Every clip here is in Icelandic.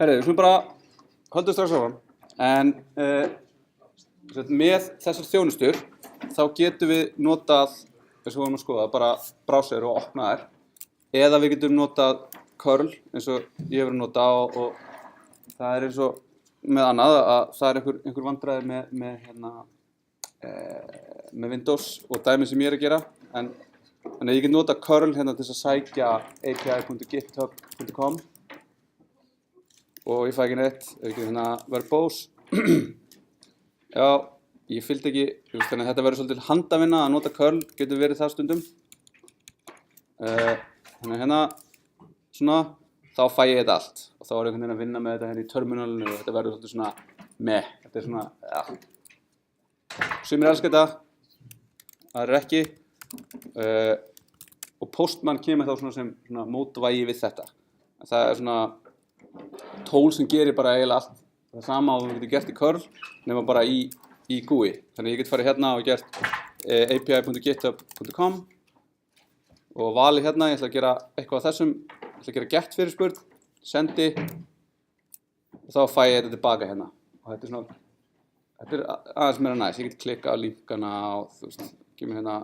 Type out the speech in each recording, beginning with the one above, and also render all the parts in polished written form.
Herri, við skulum bara höldum strax áfram. En með þessar þjónustur þá getum við notað, eins og við vorum að skoða, bara browser og opna þær. Eða við getum notað curl eins og ég hefur notað og það er eins og með annað að það er einhver vandræði með Windows og dæmi sem ég er að gera. Þannig að ég get notað curl hérna til þess að sækja api.github.com og ég fæ ekki neitt, ef ekki hérna verbose. Já, ég fylgdi ekki, þannig að þetta verður svolítið handavinna að nota curl, getur verið það stundum. Þannig að hérna, svona, þá fæ ég þetta allt. Og þá er einhvern veginn að vinna með þetta hérna í terminalinu og þetta verður svolítið svona meh. Þetta er svona, ja. Sumir elska þetta, það er ekki. Og Postman kemur þá svona sem svona mótvægi við þetta. Það er svona tól sem gerir bara eiginlega allt það sama og við getum gert í curl nema bara í GUI. Þannig ég get farið hérna og gert api.github.com og valið hérna, ég ætla að gera eitthvað af þessum, ég ætla að gera get fyrirspurn, sendi og þá fæ ég þetta tilbaka hérna. Og þetta er svona, þetta er aðeins meira næs, ég get klikkað á linkana og þú veist, gefur mér hérna,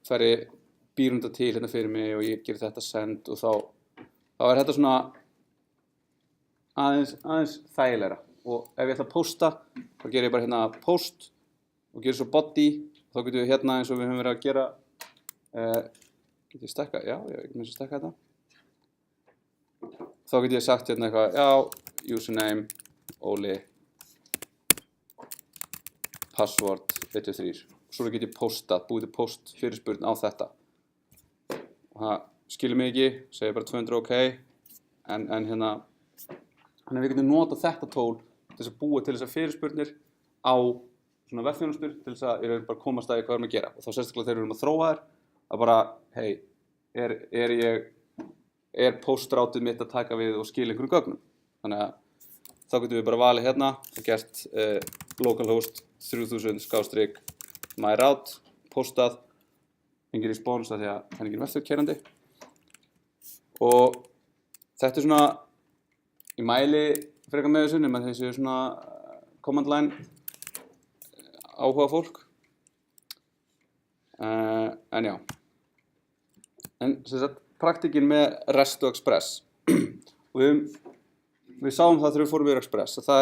færi býrunda til hérna fyrir mig og ég gerir þetta send og þá er þetta svona aðeins þægilegra. Og ef ég ætla að posta, þá gerir ég bara hérna post og gerir svo body. Þá getum við hérna eins og við höfum verið að gera, get ég stekka? Já, ég get með þess að stekka þetta. Þá get ég sagt hérna eitthvað, já, username, Óli, password, 1, 2, 3. Svo get ég postað, búið til post fyrirspurn á þetta. Og það skilur mig ekki, segir bara 200 OK, en hérna, þannig að við getum notað þetta tól til þess að búa til þessar fyrirspurnir á svona vefþjónustur til þess að ég reyna bara að komast að hvað við erum að gera. Og þá sérstaklega þegar við erum að þróa þær, að bara, hey, er postrátið mitt að taka við og skila einhverjum gögnum. Þannig að þá getum við bara valið hérna og gert localhost 3000/myroute, postað, engin respons af því að það er engin vefþjóð kerandi. Og þetta er svona, ég mæli frekar með þessu nema þessi svona command line áhuga fólk. En já. En sem sagt, praktikinn með REST og Express. Og við sáum það þegar við fórum yfir Express að það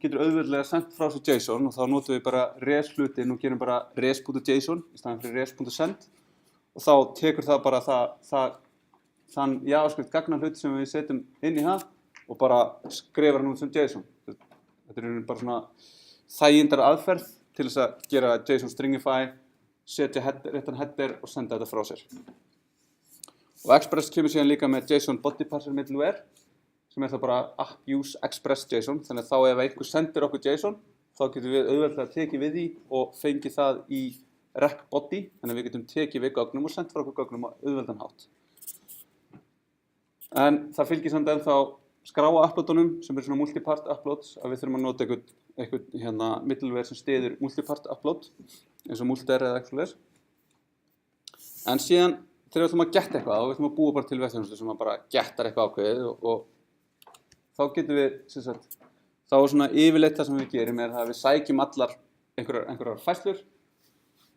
getur auðveldlega sendt frá sér JSON og þá notum við bara res-hlutinn og gerum bara res.json í staðinn fyrir res.send og þá tekur það bara þann JavaScript gagnahlut sem við setjum inn í það og bara skrifar hann út sem JSON. Þetta er bara svona þægindar aðferð til þess að gera JSON stringify, setja réttan header og senda þetta frá sér. Og Express kemur síðan líka með JSON body parser middleware sem er það bara app use express JSON. Þannig að þá ef einhver sendir okkur JSON þá getum við auðveldlega tekið við því og fengið það í rec body. Þannig að við getum tekið við gögnum og sendt frá okkur gögnum á auðveldan hátt. En það fylgir samt ennþá skráa uploadunum sem er svona multipart uploads að við þurfum að nota eitthvað hérna middleware sem styður multipart upload eins og multer eða eitthvað leys. En síðan þegar við ætlum að geta eitthvað og við ætlum að búa bara til vefþjónustu sem bara getar eitthvað ákveðið og þá getum við, sem sagt, þá er svona yfirleitt það sem við gerum er að við sækjum allar einhverjar færslur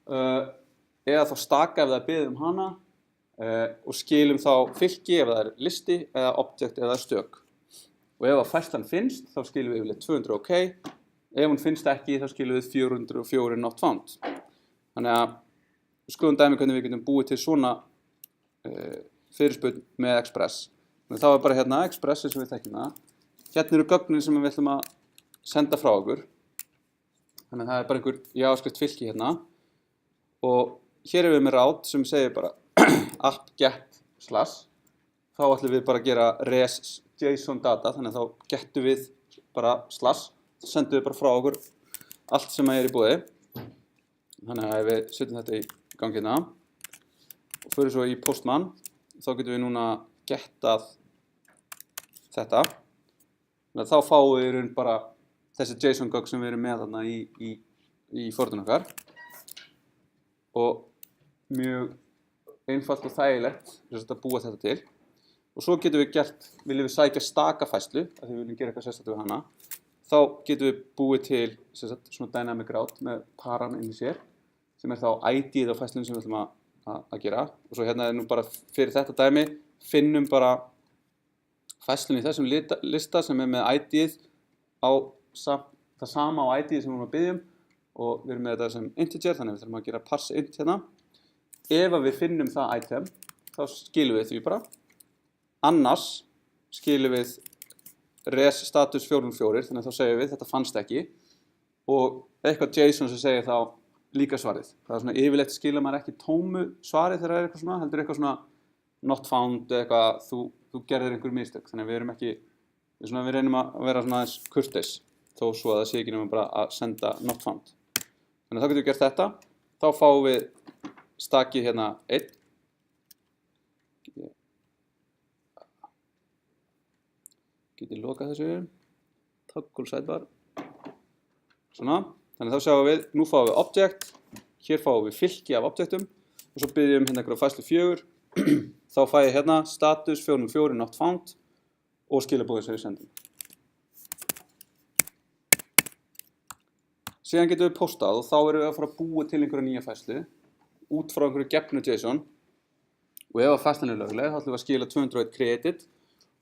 eða þá staka ef það er beðið hana og skilum þá fylki ef það er listi eða object eða stök. Og ef að færslan finnst, þá skilum við yfirleitt 200 OK. Ef hún finnst ekki, þá skilum við 404 not found. Þannig að við skoðum dæmi hvernig við getum búið til svona fyrirspurn með Express. Þannig þá er bara hérna Express sem við þekkjum það. Hérna eru gögnin sem við ætlum að senda frá okkur. Þannig að það er bara einhver JavaScript fylki hérna. Og hér erum við með route sem segir bara app-get/. Þá ætlum við bara að gera res JSON data, þannig að þá getum við bara / þá sendum við bara frá okkur allt sem er í boði. Þannig að ef við setjum þetta í gangi hérna og fyrir svo í Postman, þá getum við núna getað þetta. Þannig að þá fáum við í raun bara þessi JSON gögn sem við erum með þarna í forritinu okkar. Og mjög einfalt og þægilegt að búa þetta til. og svo getum við viljum við sækja staka færslu, af því við viljum gera eitthvað sérstakt við hana, þá getum við búið til svona dynamic route með paran inn í sér, sem þá ID-ið á færslunum sem við ætlum að gera. Og svo hérna nú bara fyrir þetta dæmi, finnum bara færslun í þessum lista sem með ID-ið á það sama á ID-ið sem við erum að biðja og við erum með þetta sem integer, þannig við þurfum að gera parse int hérna. Ef við finnum það item, þá skilum við því bara. Annars skilum við res status 404, þannig að þá segjum við þetta fannst ekki og eitthvað JSON sem segir þá líka svarið. Það svona yfirleitt skilur maður ekki tómu svarið þegar það eitthvað svona, heldur eitthvað svona not found eða eitthvað, þú gerðir einhver mistök. Þannig að við reynum að vera svona aðeins kurteis, þó svo að það sé ekki nema bara að senda not found. Þannig að þá getum við gert þetta, þá fáum við stakið hérna 1. Get ég lokað þessu, toggle sidebar, svona, þannig þá sjáum við, nú fáum við object, hér fáum við fylki af objectum og svo byrjum hérna einhverja færslu 4, þá fæ ég hérna status 404 not found og skilabúðin sem við sendum. Síðan getum við postað og þá erum við að fara að búa til einhverja nýja færslu út frá einhverju gefnu JSON og ef að færslan er lögleg þá ætlum við að skila 201 created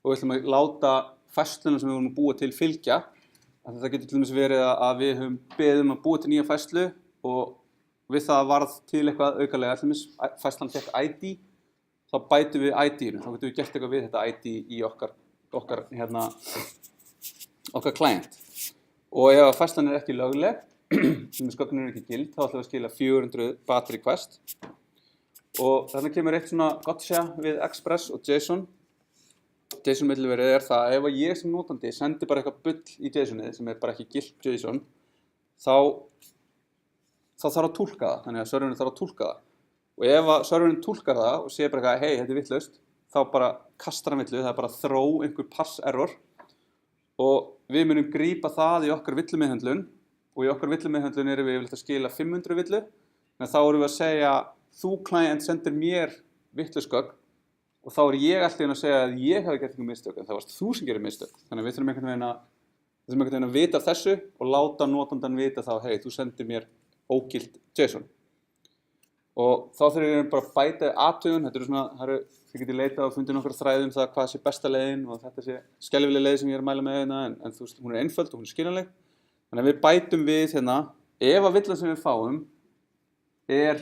og við ætlum að láta færsluna sem við vorum að búa til fylgja. Það getur til dæmis verið að við höfum beðið að búa til nýja færslu og við það varð til eitthvað aukalega, til dæmis færslan fékk ID, þá bætum við ID-inu, þá getum við gert eitthvað við þetta ID í okkar client. Og ef færslan er ekki lögleg, sem gögnin er ekki gild, þá ætlum við að skila 400 BAT request. Og þarna kemur eitt svona gotcha við Express og JSON. JSON-milliverið er það að ef ég sem notandi sendi bara eitthvað bull í JSON-ið sem er bara ekki gilt JSON, þá þarf að túlka það, þannig að serverinn þarf að túlka það. Og ef serverinn túlkar það og segir bara eitthvað, hei, þetta er vitlaust, þá bara kastar hann villu, það er bara throw einhver parse error og við munum grípa það í okkar villumeðhöndlun og í okkar villumeðhöndlun erum við yfirleitt að skila 500 villu, en þá erum við að segja, þú client sendir mér vitlausgögn og þá er ég alltaf að segja að ég hafi gert einhver mistök, en það varst þú sem gerir mistök. Þannig að við þurfum einhvern veginn að vita af þessu og láta notandan vita þá, hei, þú sendir mér ógilt JSON. Og þá þurfum við bara að bæta athugun, þið getið leitað og fundið nokkra þræðum það hvað sé besta leiðin og þetta sé skelfileg leið sem ég er að mæla með hérna, en þú veist, hún er einföld og hún er skiljanleg. Þannig að við bætum við hérna, ef að villan sem við fáum er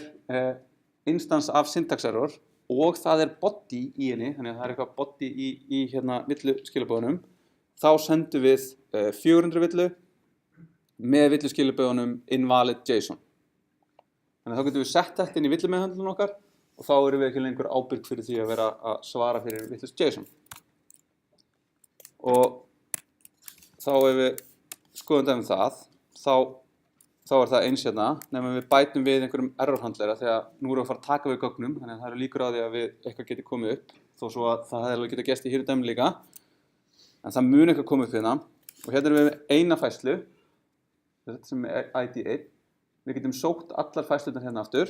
instance af syntax error og það er body í henni, þannig að það er eitthvað body í hérna villu skilabóðunum, þá sendum við 400 villu með villu skilabóðunum invalid JSON. Þannig að þá getum við sett þetta inn í villumeðhöndlun okkar og þá erum við ekki lengur ábyrg fyrir því að vera að svara fyrir villust JSON. Og þá ef við skoðum dæmi það, þá er það eins hérna, nema við bætum við einhverjum errorhandlera þegar nú erum við að fara að taka við gögnum, þannig að það eru líkur á því að við eitthvað geti komið upp, þó svo að það hefði alveg getað gerst í hér dæmi líka, en það mun eitthvað komið upp hérna. Og hérna erum við með eina færslu, þetta sem er ID1, við getum sótt allar færslunar hérna aftur,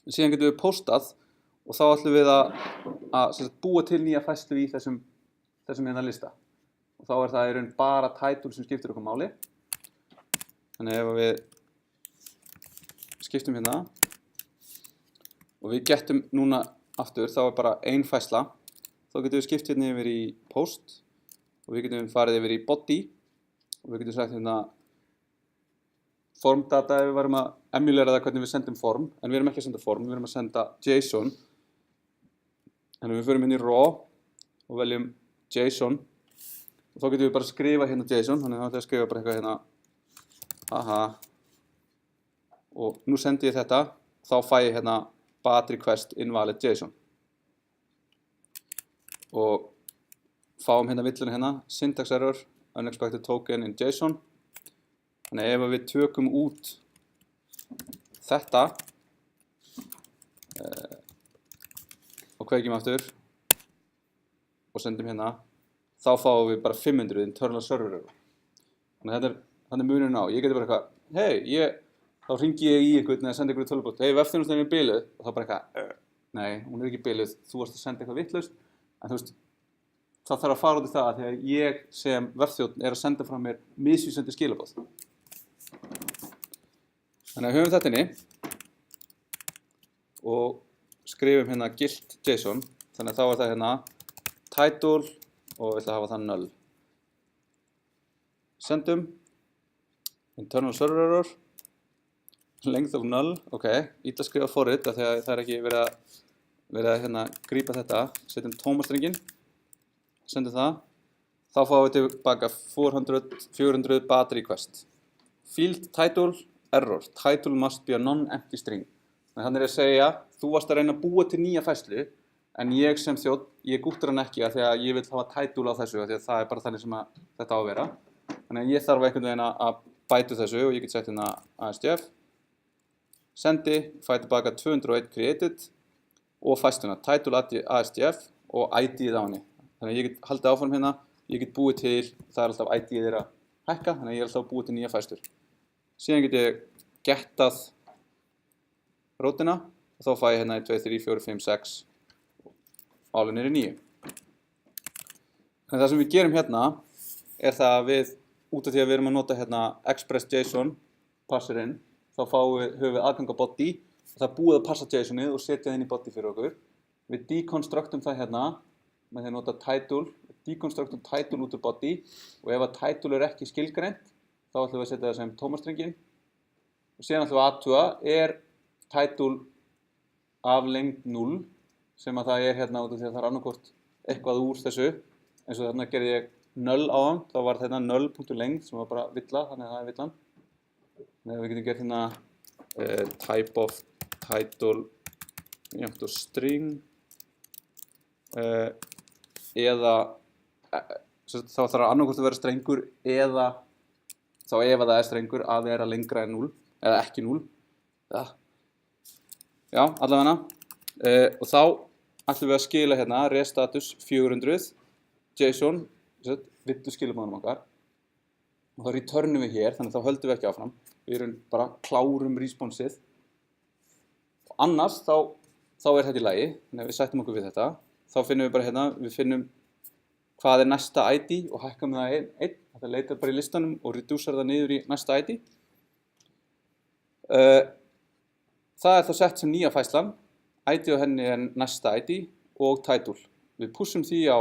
síðan getum við postað og þá ætlum við að búa til nýja færslu í þessum hérna lista. Og þá er það í raun bara title sem skiptir okkur máli. Þannig ef við skiptum hérna og við getum núna aftur, þá er bara ein færsla, þá getum við skipt hérna yfir í post og við getum farið yfir í body og við getum sagt hérna formdata ef við varum að emulera það hvernig við sendum form, en við erum ekki að senda form, við erum að senda JSON. Þannig við förum inn í raw og veljum JSON og þá getum við bara að skrifa hérna JSON, þannig að það er að skrifa bara eitthvað hérna aha og nú sendi ég þetta, þá fæ ég hérna BAT request invalid JSON og fáum hérna villuna hérna syntax error unexpected token in JSON. Þannig ef við tökum út þetta og kveikjum aftur og sendum hérna, þá fáum við bara 500 internal server error. Þannig er munurinn á. Ég geti bara eitthvað, hei, þá hringi ég í einhvern eða sendi einhverju tölvupóst, hei, vefþjónustan er biluð og þá bara eitthvað, nei, hún er ekki biluð, þú varst að senda eitthvað vitlaust, En þú veist, það þarf að fara út í það þegar ég sem vefþjónn að senda frá mér misvísandi skilaboð. Þannig að höfum þetta inni og skrifum hérna gilt JSON. Þannig að þá það hérna title og við ætlum að hafa það null. Sendum internal server error length of null, ok, illa skrifa for it af því að það ekki verið að hérna grípa þetta. Setjum tómastrenginn, sendum það, þá fáum við tilbaka 400 battery request. Field title error, title must be a non-empty string. Þannig að segja, þú varst að reyna að búa til nýja færslu, en ég sem þjónn, ég gúttar hann ekki af því að ég vil hafa title á þessu af því að það bara þannig sem þetta á að vera. Þannig að ég þarf einhvern veginn að bæta þessu og ég get sett hérna ASDF, sendi, fæ tilbaka 201 created og færsluna title ASDF og ID-ið á henni. Þannig að ég get haldið áfram hérna, ég get búið til, það alltaf ID-ið að hækka, þannig að ég alltaf búið til nýja færslur. Síðan get ég gettað rótina og þá fæ ég hérna 2, 3, 4, 5, 6 alveg niður í 9. En það sem við gerum hérna það að við, út af því að við erum að nota hérna express.json passirinn, þá höfum við aðgang á body og það búið að passa JSONið og setja það inn í body fyrir okkur. Við deconstructum það hérna með því að nota title, deconstructum title út úr body og ef að title ekki skilgreint, þá ætlum við að setja það sem tómastrenginn og síðan ætlum við að athuga, title af lengd 0 sem að það hérna út af því að það annarkvort eitthvað úr þessu, eins og þarna gerði ég null á hann, þá var þetta null.length sem var bara villa, þannig að það villan. Þannig að við getum gert hérna type of title jafnt og string eða þá þarf það annarkvort að vera strengur eða þá ef það strengur að vera lengra en 0 eða ekki 0. Já, allavega og þá ætlum við að skila hérna restatus 400 JSON villu skilabóðunum okkar og þá returnum við hér, þannig að þá höldum við ekki áfram. Við erum bara klárum responsið. Annars þá þetta í lagi, þannig að við sættum okkur við þetta. Þá finnum við bara hérna, við finnum hvað næsta ID og hækkam það einn. Það leitar bara í listanum og reducerar það niður í næsta ID. Það þá sett sem nýja færslan. ID á henni næsta ID og title. Við pushum því á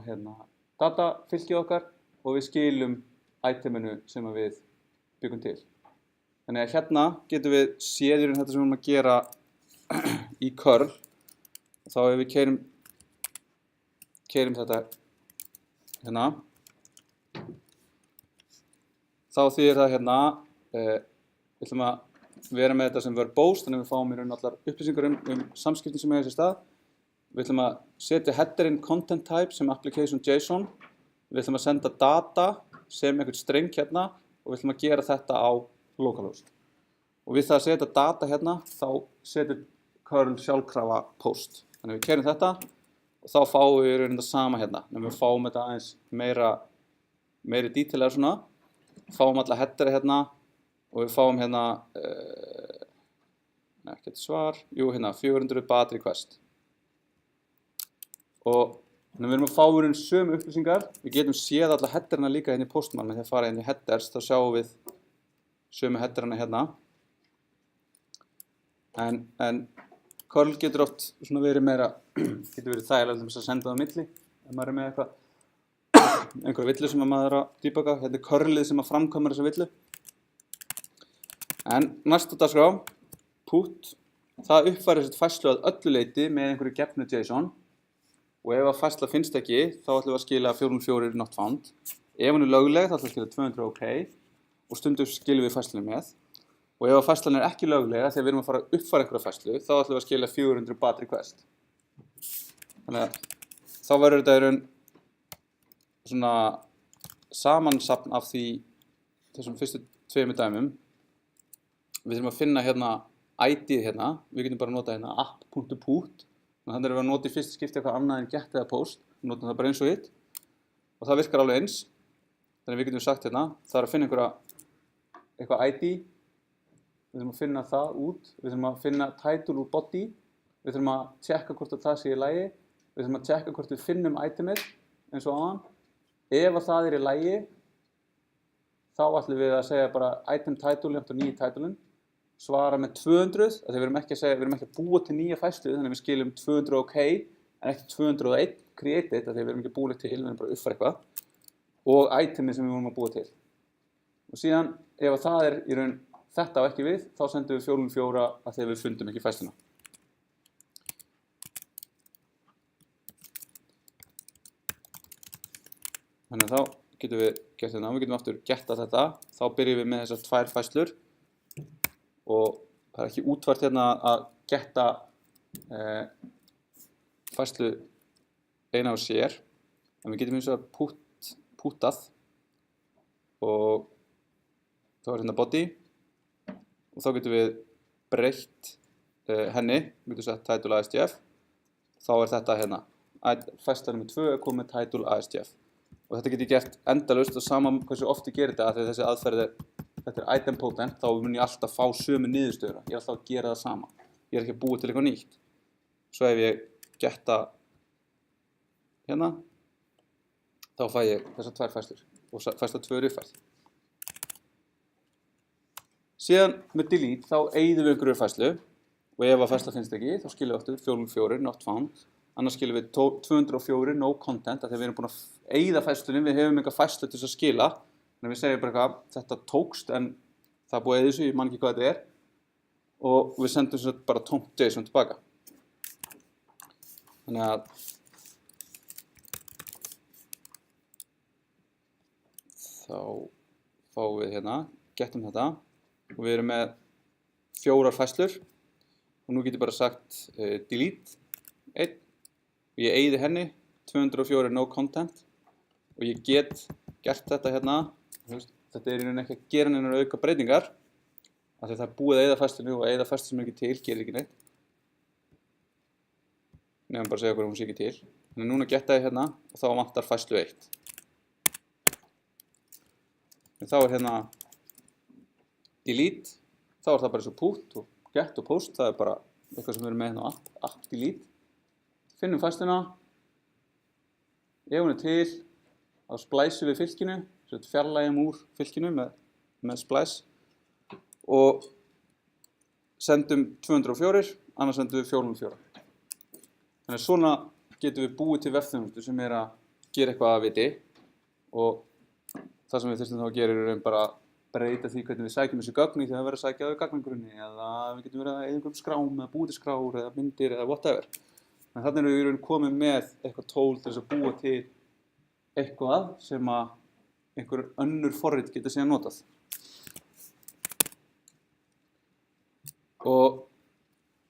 hérna, datafylkið okkar og við skilum iteminu sem við byggum til. Þannig að hérna getum við séð þetta sem við erum að gera í curl. Þá ef við keyrum þetta hérna, þá þýðir það hérna, við ætlum að vera með þetta sem verbose, þannig að við fáum í raun allar upplýsingar samskiptin sem eiga sér stað. Við ætlum að setja headerinn content type sem application JSON. Við ætlum að senda data sem einhvern streng hérna og við ætlum að gera þetta á localhost. Og við það að setja data hérna, þá setur curl sjálfkrafa post. Þannig að við keyrum þetta og þá fáum við þetta sama hérna. Þannig að við fáum þetta aðeins meiri detailar svona. Fáum alla headera hérna og við fáum hérna, ekkert svar, hérna 400 battery request. Og þannig að við erum að fá sömu upplýsingar. Við getum séð alla headerina líka hérna í Postman með því að fara inn í headers, þá sjáum við sömu headerina hérna. En curl getur oft verið meira, getur verið þægilega til að senda það á milli. Ef maður með einhverja villu sem maður er að debugga, þetta curlið sem að framkvæmur þessa villu. En næsta dagskrá, put, það uppfærir þessi færslu að öllu leyti með einhverju gefnu JSON. Og ef að færsla finnst ekki, þá ætlum við að skila 404 not found. Ef hún er lögleg, þá ætlum við að skila 200 OK og stundum skilum við færslunum með. Og ef að færslan er ekki lögleg, þegar við erum að fara að uppfæra einhverja færslu, þá ætlum við að skila 400 battery request. Þannig að þá verður þetta svona samansapn af þessum fyrstu tveimur dæmum. Við þurfum að finna hérna ID-ið hérna. Við getum bara að nota hérna app.put. Þannig erum við að nota í fyrsta skipti eitthvað annað en get eða post. Við notum það bara eins og hitt. Og það virkar alveg eins. Þannig við getum sagt hérna, það er að finna eitthvað ID. Við þurfum að finna það út. Við þurfum að finna title úr body. Við þurfum að tjekka hvort það sé í lagi. við þurfum að tjekka hvort við finnum itemið eins og áðan. Ef að það í lagi, þá ætlum við að segja bara item title jafnt á nýja titlein, svara með 200, af því við erum ekki að búa til nýja færslu, þannig að við skiljum 200 OK, en ekki 201 created, af því við erum ekki búið til, við erum bara að uppfæra eitthvað, og itemið sem við vorum að búa til. Og síðan, ef að það í raun þetta á ekki við, þá sendum við 404 af því við fundum ekki færsluna. Þannig að þá getum við gert þetta, við getum aftur gert þetta, þá byrjum við með þessar 2 færslur og það ekki útfært hérna að geta færslu eina á sér, en við getum eins og pútað og þá hérna body og þá getum við breytt henni, við getum sett title ASDF, þá þetta hérna, færsla nr. 2 komið title ASDF. Og þetta getur gert endalaust og sama hversu oft ég gerir þetta, af því þessi aðferð þetta item potent, þá mun ég alltaf fá sömu niðurstöðuna. Ég alltaf að gera það sama. Ég ekki að búa til eitthvað nýtt. Svo ef ég geta hérna, þá fæ ég þessar 2 færslur og færsla 2 uppfært. Síðan með delete þá eyðum við einhverju færslu og ef að færsla finnst ekki, þá skiljum við aftur 404 not found. Annars skiljum við 204 no content, af því við erum búin að eyða færslunni, við hefum eitthvað færslu til þess að skila. Þannig að við segjum bara eitthvað, þetta tókst en það búið að eyða þessu, ég man ekki hvað þetta og við sendum svo bara tómt JSON tilbaka. Þannig að þá fáum við hérna, getum þetta og við erum með 4 færslur og nú getum ég bara sagt delete 1 og ég eyði henni 204 no content og ég get gert þetta hérna, þetta í rauninni ekki að gera neinar auka breytingar af því það búið að eyða færslunni og eyða færslu sem er ekki til, gerir ekki neitt nefnum bara að segja okkur hún sé ekki til þannig núna geta ég hérna og þá vantar færslu 1 en þá hérna delete, þá það bara eins og put og get og post, það bara eitthvað sem við erum með hérna á app delete finnum færsluna, ef hún til, þá splæsum við fylkinu, fjarlægjum úr fylkinu með splæs og sendum 204, annars sendum við 404. Þannig að svona getum við búið til vefþjónustu sem að gera eitthvað að viti og það sem við þurfum þá að gera er bara að breyta því hvernig við sækjum þessi gögn í því að vera að sækja á gagnagrunni eða við getum verið að eyða einhverjum skrám eða búið til skrár eða myndir eða whatever. En þannig erum við komið með eitthvað tól til þess að búa til eitthvað sem að einhver önnur forrit geta síðan notað. Og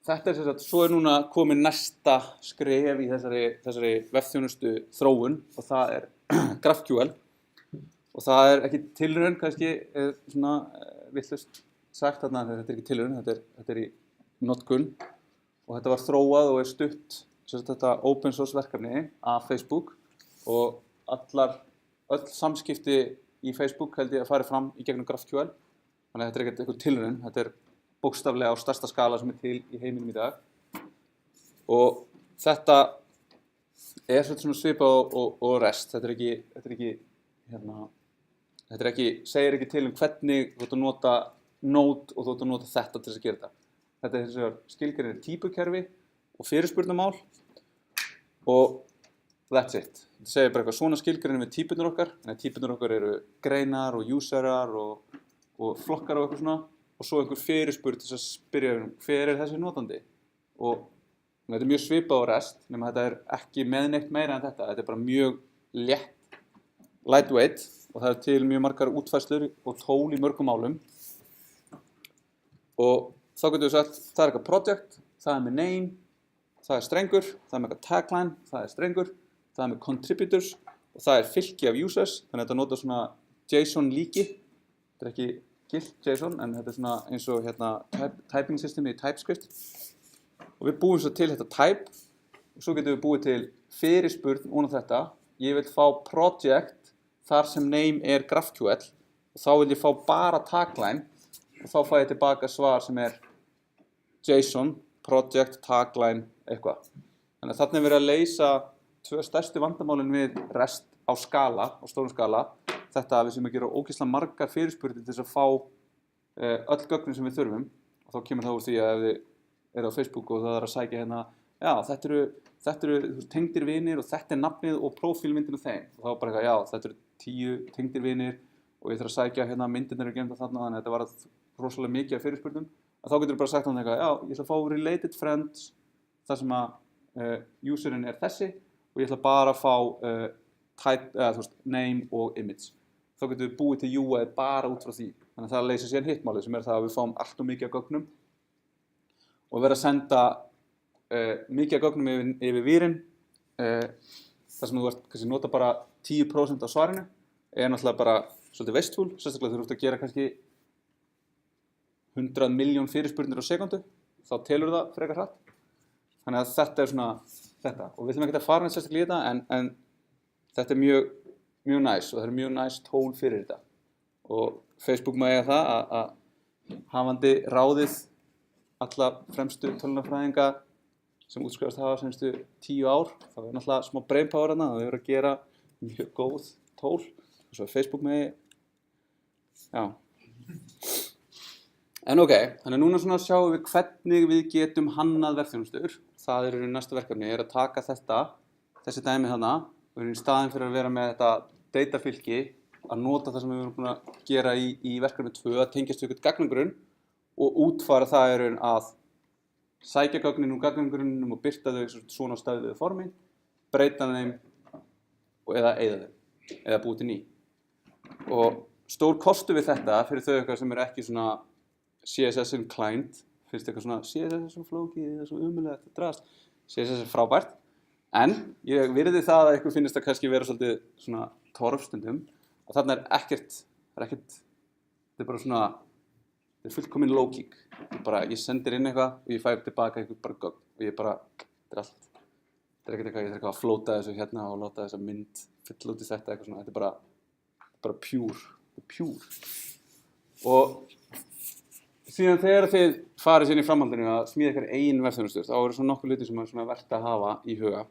þetta sem sagt, svo núna komið næsta skref í þessari vefþjónustu þróun og það GraphQL. Og það ekki tilraun kannski, svona villust sagt þarna, þetta ekki tilraun, þetta í notkun og þetta var þróað og stutt þetta open source verkefni af Facebook og öll samskipti í Facebook held ég að fari fram í gegnum GraphQL þannig að þetta ekkert eitthvað tilraun, þetta bókstaflega á stærsta skala sem til í heiminum í dag og þetta svona svipað og REST, segir ekki til hvernig þú ætti að nota Node og þú ætti að nota þetta til þess að gera þetta. Þetta hins vegar skilgreinir típukerfi og fyrirspurnamál og that's it. Þetta segir bara eitthvað svona skilgreinir við típurnar okkar, en típurnar okkar eru greinar og userar og flokkar og eitthvað svona og svo einhver fyrirspurn til að spyrja hver þessi notandi og þetta mjög svipað á REST nema þetta ekki með neitt meira en þetta bara mjög létt, lightweight og það til mjög margar útfærslur og tól í mörgum málum og þá getum við sagt, það eitthvað project, það með name, það strengur, það með eitthvað tagline, það strengur, það með contributors og það fylki af users, þannig að þetta nota svona JSON líki, þetta ekki gilt JSON, en þetta svona eins og typing system í TypeScript og við búum svo til þetta type og svo getum við búið til fyrirspurn ón á þetta, ég vil fá project þar sem name GraphQL og þá vil ég fá bara tagline og þá fæ ég tilbaka svar sem JSON, project, tagline, eitthvað. Þannig að þarna verið að leysa tvö stærstu vandamálin við REST á skala, á stórum skala. Þetta að við sem að gera ógeðslega margar fyrirspurnir til þess að fá öll gögnin sem við þurfum. Og þá kemur það úr því að ef þið eru á Facebook og það að sækja hérna, já, þetta eru tengdir vinir og þetta nafnið og prófílmyndin af þeim. Og þá bara eitthvað, já, þetta eru 10 tengdir vinir og ég þarf að sækja hérna myndirnar eru geymdar þarna, þannig að þetta var rosalega mikið af fyrirspurnum. Að þá getur þú bara sagt hann eitthvað, já, ég ætla að fá related friends, þar sem að userinn er þessi og ég ætla bara að fá name og image. Þá getum við búið til UI bara út frá því. Þannig að það leysir síðan hittmálið sem er það að við fáum allt og mikið af gögnum og verða að senda mikið af gögnum yfir vírinn. Það sem þú kannski nota bara 10% af svarinu er náttúrulega bara svolítið wasteful, sérstaklega þegar þú ert að gera kannski 100 milljón fyrirspurnir á sekundu, þá telur það frekar hratt. Þannig að þetta er svona þetta. Og við ætlum ekki að fara neitt sérstaklega í þetta, en þetta er mjög næs og það er mjög næs tól fyrir þetta. Og Facebook má eiga það að hafandi ráðið alla fremstu tölvunarfræðinga sem útskrifast hafa senstu 10 ár, þá er náttúrulega smá brainpower þarna og þau eru að gera mjög góð tól. Og svo er Facebook með, já. En ok, þannig núna svona sjáum við hvernig við getum hannað vefþjónustur. Það er næsta verkefni, er að taka þessi dæmi þarna og í staðinn fyrir að vera með þetta datafylki, að nota það sem við erum búin að gera í verkefni 2, að tengjast við eitthvað gagngrunn og útfæra það að sækja gögnin úr gagnagrunnum og birta þau svona á stöðuðu formi, breyta þeim eða eyða þeim, eða búið til ný. Og stór kostur við þetta fyrir þau eitthvað sem eru ekki svona CSS inclined, finnst eitthvað svona CSS er svo flókið, það er svo umulegt að drast. CSS er frábært, en ég virði það að ykkur finnst að kannski vera svolítið svona torfstundum og þarna er ekkert, þetta er bara svona, þetta er fullkomin lógík. Ég sendir inn eitthvað og ég fæ tilbaka eitthvað bara gögn og ég bara, þetta er allt. Þetta er ekkert eitthvað, ég þarf eitthvað að flóta þessu hérna og láta þessa mynd fylla út í þetta eitthvað svona, þetta er bara pure. Og síðan þegar þið farið síðan í framhaldinu að smíða eitthvað eigin vefþjónustu, þá eru svona nokkuð hluti sem er svona vert að hafa í huga.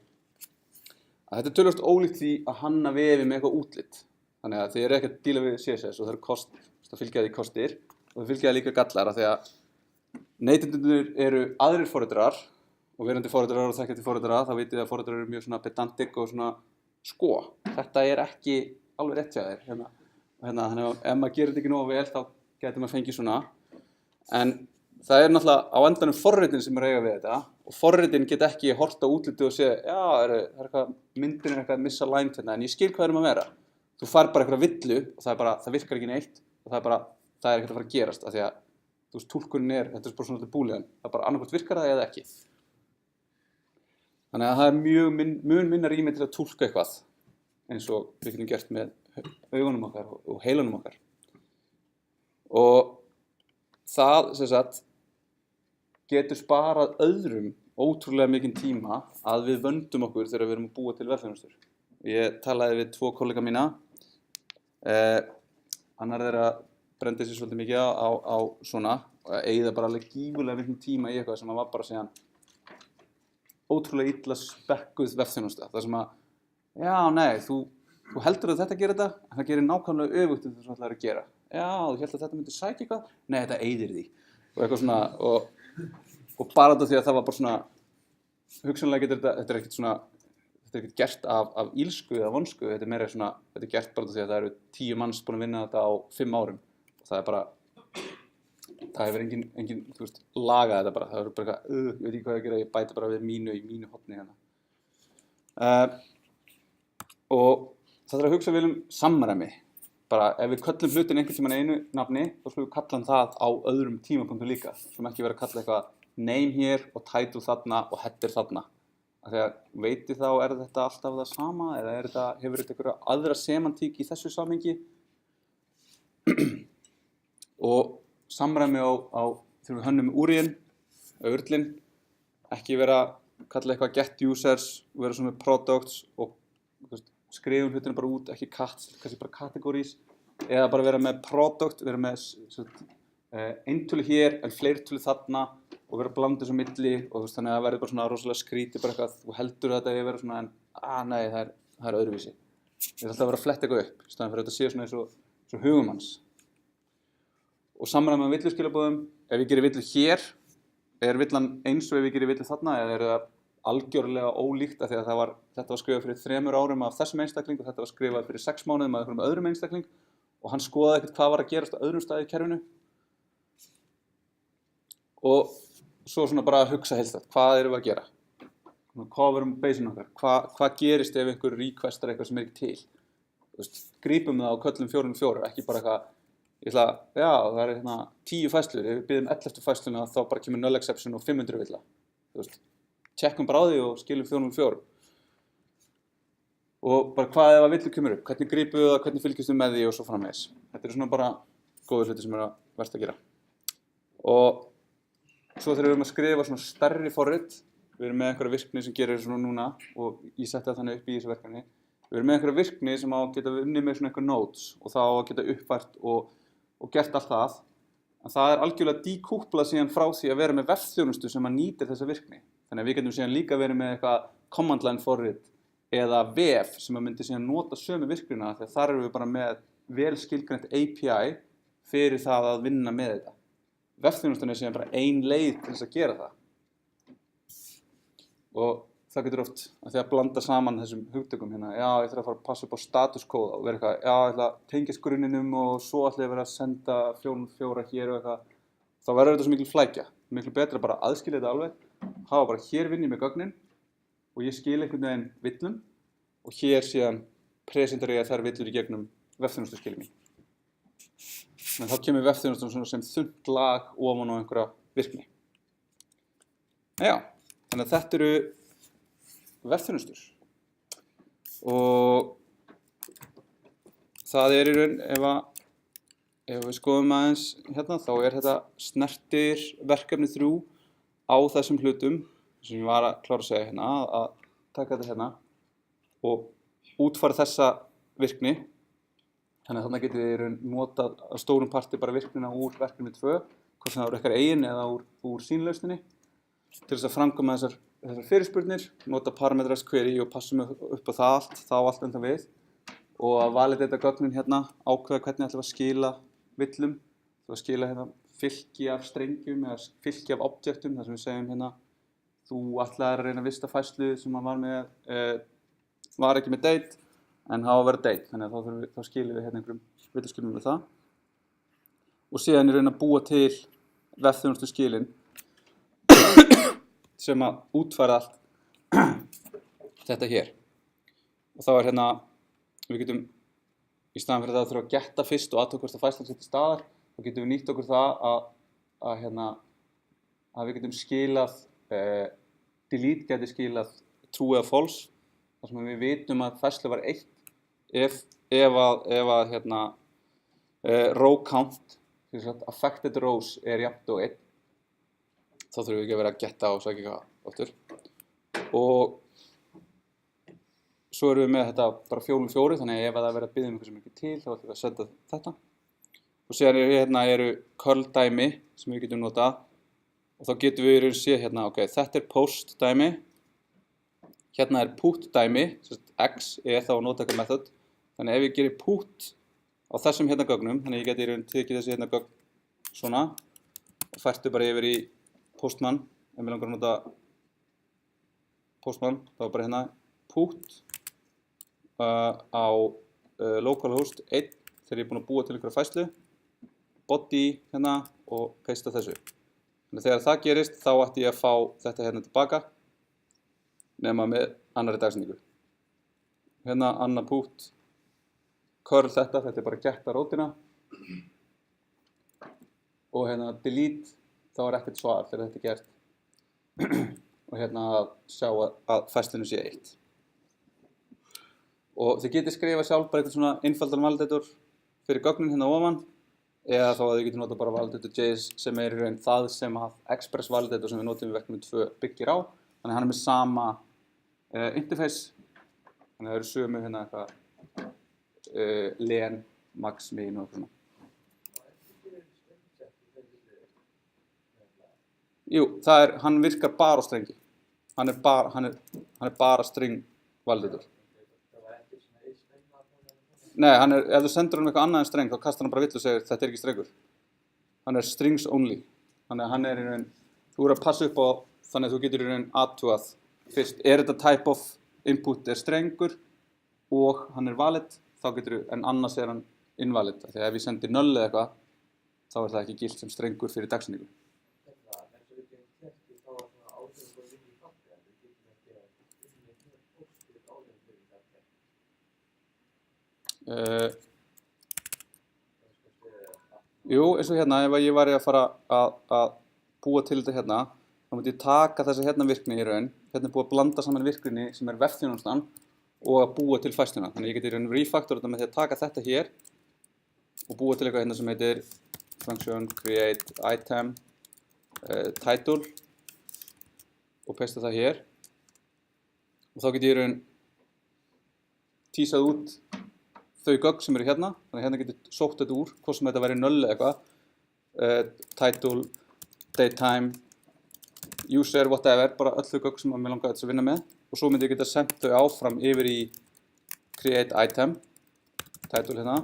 Að þetta er töluvert ólíkt því að hanna vefi með eitthvað útlit. Þannig að þið eru ekki að díla við CSS og það fylgja því kostir og það fylgja því líka gallar af því að neytendur eru aðrir forritarar og verandi forritarar og þekkjandi forritarar, þá vitið að forritarar eru mjög svona pedantic og svona þetta er ekki alveg rétt hjá þér. Þannig að ef maður gerir þetta ekki nógu vel þá getur maður fengið svona. En það er náttúrulega á endanum forritin sem er eiga við þetta og forritin get ekki hort á útlitið og segja, já, það er eitthvað, myndin er eitthvað misaligned hérna, en ég skil hvað að vera. Þú fær bara eitthvað villu og það virkar ekki neitt og það er ekkert að fara að gerast af því að túlkunin þetta er bara svona búliðan, það er bara annarkvort virkar það eða ekki. Þannig að það er mjög minna rými til að túlka eitthvað eins og við getum gert með augunum okkar og heilunum okkar. Og það, sem sagt, getur sparað öðrum ótrúlega mikinn tíma að við vöndum okkur þegar við erum að búa til vefþjónustur. Ég talaði við 2 kollega mína, annar þeirra brenndi sér svolítið mikið á svona og eyða bara alveg gífurlega miklum tíma í eitthvað sem var bara síðan ótrúlega illa spekkuð vefþjónusta. Það sem að, já, nei, þú heldur að þetta gerir þetta, en það gerir nákvæmlega öfugt en það sem það er að gera. Já, þú heldur að þetta myndi sækja eitthvað? Nei, þetta eyðir því. Og eitthvað svona, og bara þetta því að það var bara svona, hugsanlega getur þetta er ekkert svona, þetta er ekkert gert af ílsku eða vonsku, þetta er meira svona, þetta er gert bara því að það eru 10 manns búin að vinna þetta á 5 árum. Og það er bara, það hefur engin, þú veist, lagað þetta bara. Það er bara eitthvað, ég veit ekki hvað ég gera, ég bæta bara við mínu í mínu hotni hérna. Og það þarf að hugsa vel samræmi. Bara ef við köllum hlutin einhvern tímann einu nafni, þá skulum við kalla það á öðrum tímapunktum líka. Skulum ekki vera að kalla eitthvað name hér og title þarna og header þarna. Þegar veiti þá þetta alltaf það sama eða hefur þetta einhverja aðra semantík í þessu samhengi? Og samræmi þegar við hönnum úrinn, urlinn, ekki vera að kalla eitthvað get users, vera svona með products og skrifum hlutinu bara út, ekki kannski bara categories, eða bara vera með product, vera með eintölu hér en fleirtölu þarna og vera að blanda þessu milli og þannig að það verður bara svona rosalega skrítið bara eitthvað, þú heldur þetta að vera svona en nei, það er öðruvísi. Ég alltaf að vera að fletta eitthvað upp í staðan fyrir að þetta sé svona eins og hugumanns. Og samræmi með villuskilabóðum, ef ég gerir villu hér, er villan eins og ef ég gerir villu þarna eða er það algjörlega ólíkt af því að þetta var skrifað fyrir 3 árum af þessum einstakling og þetta var skrifað fyrir 6 mánuðum af einhverjum öðrum einstakling og hann skoðaði ekkert hvað var að gerast á öðrum staði í kerfinu. Og svo svona bara að hugsa heildstætt, hvað erum við að gera? Hvað verum basein okkar? Hvað gerist ef einhver requestar eitthvað sem er ekki til? Grípum það á köllum 404, ekki bara eitthvað, það er 10 fæslur, ef við biðjum 11. fæsluna þá bara kemur null exception og 500 villa. Tjekkum bara á því og skilum 404. Og bara hvað ef að villu kemur upp? Hvernig grípum við það, hvernig fylgjumst við með því og svo framvegis. Þetta eru svona bara góðir hluti sem er verst að gera. Og svo þegar við erum að skrifa svona stærri forrit, við erum með einhverja virkni sem gerir svona núna og ég setti það þannig upp í þessu verkefni. Við erum með einhverja virkni sem á að geta unnið með svona einhver nodes og það á að geta uppfært og gert allt það. En það er algjörlega dekúplað síðan frá því að vera með vefþjónustu sem að nýtir þessa virkni. Þannig að við getum síðan líka verið með eitthvað command line forrit eða vef sem að myndi síðan nota sömu virknina þegar þar erum við bara með vel skilgreint API fyrir það að vinna með þetta. Vefþjónustan er síðan bara ein leið til þess að gera það. Og það getur oft að því að blanda saman þessum hugtökum hérna. Já, ég þarf að fara að passa upp á statuskóða og vera eitthvað, já, ég ætla að tengjast grunninum og svo ætla ég að vera að senda 404 hér og eitthvað. Þá verður þetta svo mikil flækja. Miklu betra bara að aðskilja þetta alveg. Hafa bara hér vinn ég með gögnin og ég skil einhvern veginn villum og hér síðan presentar ég þær villur í gegnum vefþjónustuskilmi. En þá kemur vefþjónustan sem þunnt lag ofan á einhverja virkni. Já, þannig að þetta eru vefþjónustur. Og það er í raun, ef við skoðum aðeins hérna, þá er þetta snertir verkefni 3 á þessum hlutum, sem ég var að klára að segja hérna, að taka þetta hérna og útfæra þessa virkni. Þannig að þarna getið þið í raun notað að stórum parti bara virknina úr verkefni 2, hvort sem það úr ykkar eigin eða úr sínlausninni, til þess að framkvæma þessar fyrirspurnir, nota parametrized query og passum upp á það allt, þá allt undan við, og að validata gögnin hérna, ákveða hvernig ætlum við að skila villum, þú að skila hérna fylki af strengjum eða fylki af objektum, þar sem við segjum hérna, þú ætlaðir að reyna að vista fæslu sem var ekki með date, en hafa að vera date, þannig að þá skilum við hérna einhverjum villuskilum með það. Og síðan er að búa til vefþjónustu skilin sem að útfæra allt þetta hér. Og þá er hérna, við getum, í staðan fyrir það að þurfa að getta fyrst og athuga hvort að fæslan setja staðar, þá getum við nýtt okkur það að við getum skilað, delete geti skilað true eða false, þar sem við vitum að fæsla var 1 ef row count, affected rows er jafnt og 1, þá þurfum við ekki að vera að getta og sækja eitthvað aftur. Og svo erum við með þetta bara 404, þannig að ef það verður að biðja eitthvað sem ekki til, þá ætlum við að senda þetta. Og síðan eru curl dæmi sem við getum notað og þá getum við séð hérna, ok, þetta er post dæmi, hérna er put dæmi, x er þá notaka method, þannig ef ég gerir put á þessum hérna gögnum, þannig ég geti tekið þessi hérna gögn svona og færtu bara yfir í postman, ef mér langar að nota postman, þá bara hérna put á localhost 1 þegar ég er búinn að búa til einhverja fæslu, body hérna og paste þessu. Þannig þegar það gerist þá ætti ég að fá þetta hérna tilbaka nema með annarri dagsetningu. Hérna annar put, curl þetta er bara getta rótina og hérna delete, þá er ekkert svar þegar þetta er gert og hérna að sjá að fæslinu sé 1. Og þið getið skrifa sjálf bara eitthvað svona einfaldan validator fyrir gögnin hérna ofan eða þá að þið getið nota bara validator.js sem er í raun það sem að express validator sem við notum í verkefni 2 byggir á. Þannig hann er með sama interface, þannig það eru sömu hérna eitthvað len, max, min og svona. Jú, hann virkar bara á strengi. Hann er bara string validator. Nei, ef þú sendur hann eitthvað annað en streng, þá kastar hann bara vill og segir þetta ekki strengur. Hann er strings only. Þannig að hann í raun, þú að passa upp á, þannig að þú getur í raun athugað. Fyrst, þetta type of input strengur og hann valid, þá getur þú, en annars hann invalid. Þegar ef ég sendi null eða eitthvað, þá það ekki gilt sem strengur fyrir dagsetningu. Jú, eins og hérna, ef ég væri að fara að búa til þetta hérna, þá myndi ég taka þessa hérna virkni í raun, hérna búið að blanda saman virkni sem vefþjónustan og að búa til færsluna. Þannig ég geti í raun refactor þetta með því að taka þetta hér og búa til eitthvað hérna sem heitir function create item title og pesta það hér. Og þá get ég í raun tísað út þau gögn sem eru hérna, þannig að hérna getur sótt þetta úr, hvort sem þetta væri null eða eitthvað, title, datetime, user, whatever, bara öll þau gögn sem mér langaði að vinna með. Og svo myndi ég geta sendt þau áfram yfir í create item, title hérna,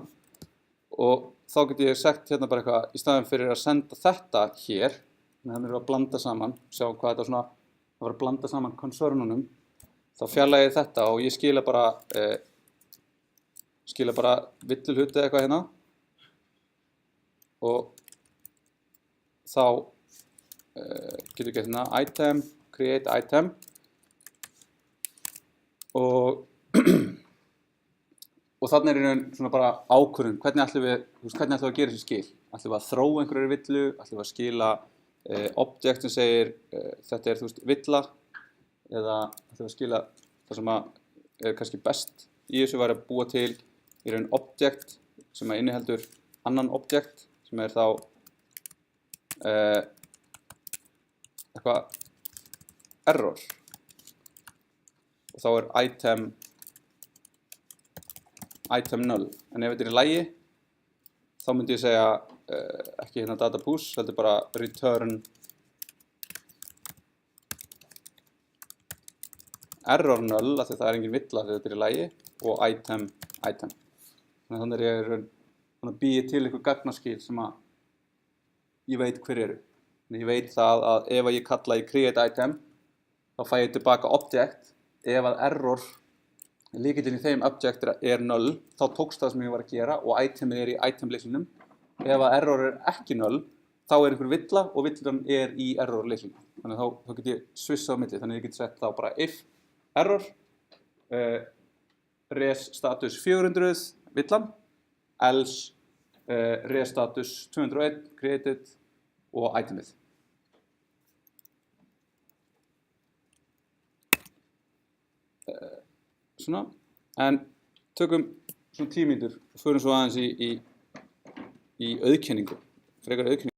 og þá get ég sagt hérna bara eitthvað, í staðinn fyrir að senda þetta hér, þannig að að blanda saman, sjá hvað þetta svona, það var að blanda saman concernunum, þá fjarlægi ég þetta og ég skila bara villulhut eða eitthvað hérna og þá getur við gett hérna item, create item og þannig er í raun svona bara ákvörðun, hvernig ætlum við að gera þessi skil? Ætlum við að þróa einhverju villu, ætlum við að skila object sem segir þetta er villa eða ætlum við að skila það sem er kannski best í þessu var að búa til í raun object sem inniheldur annan object sem er þá eitthvað error og þá er item null en ef þetta í lagi þá myndi ég segja ekki hérna data push, heldur bara return error null af því það er engin villa þegar þetta í lagi og item. Þannig er ég býið til einhver gagnaskil sem að ég veit hver eru. Þannig ég veit það að ef ég kalla í create item þá fæ ég tilbaka object. Ef að error lykillinn í þeim object er null þá tókst það sem ég var að gera og itemið er í item-lyklinum. Ef að error er ekki null þá er einhver villa og villan er í error-lyklinum. Þannig þá get ég svissað á milli. Þannig ég get sett þá bara if error res status 400 villan, else res status 201 created og itemið. Svona, en tökum svona 10 mínútur og förum svo aðeins í auðkenningu, frekar auðkenningu.